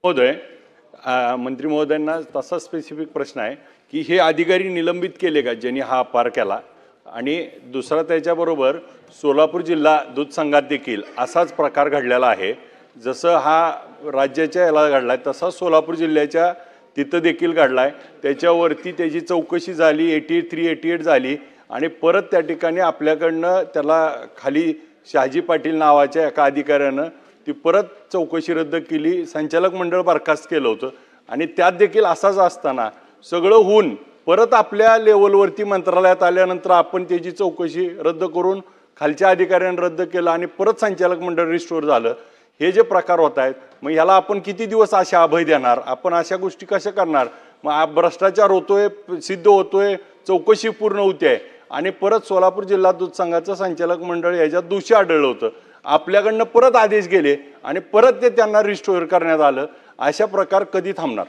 महोदय, मंत्री महोदयांना तसा स्पेसिफिक प्रश्न आहे की हे अधिकारी निलंबित केले का ज्यांनी हा अपार केला, आणि दुसरा त्याच्याबरोबर सोलापूर जिल्हा दूध संघात देखील असाच प्रकार घडलेला आहे। जसं हा राज्याच्या याला घडलाय तसा सोलापूर जिल्ह्याच्या तिथं देखील घडलाय। त्याच्यावरती त्याची चौकशी झाली, 8388 झाली आणि परत त्या ठिकाणी आपल्याकडनं त्याला खाली शहाजी पाटील नावाच्या एका अधिकाऱ्यानं ती परत चौकशी रद्द केली, संचालक मंडळ बरखास्त केलं होतं। आणि त्यात देखील असाच असताना सगळं होऊन परत आपल्या लेवलवरती मंत्रालयात आल्यानंतर आपण त्याची चौकशी रद्द करून खालच्या अधिकाऱ्यांनी रद्द केलं आणि परत संचालक मंडळ रिस्टोर झालं। हे जे प्रकार होत आहेत, मग ह्याला आपण किती दिवस अशा अभय देणार? आपण अशा गोष्टी कशा करणार? मग भ्रष्टाचार होतोय, सिद्ध होतोय, चौकशी पूर्ण होते आणि परत सोलापूर जिल्हा दूध संघाचं संचालक मंडळ याच्यात दोषी आढळलं होतं। आपल्याकडनं परत आदेश गेले आणि परत ते त्यांना रिस्टोर करण्यात आलं। अशा प्रकार कधी थांबणार?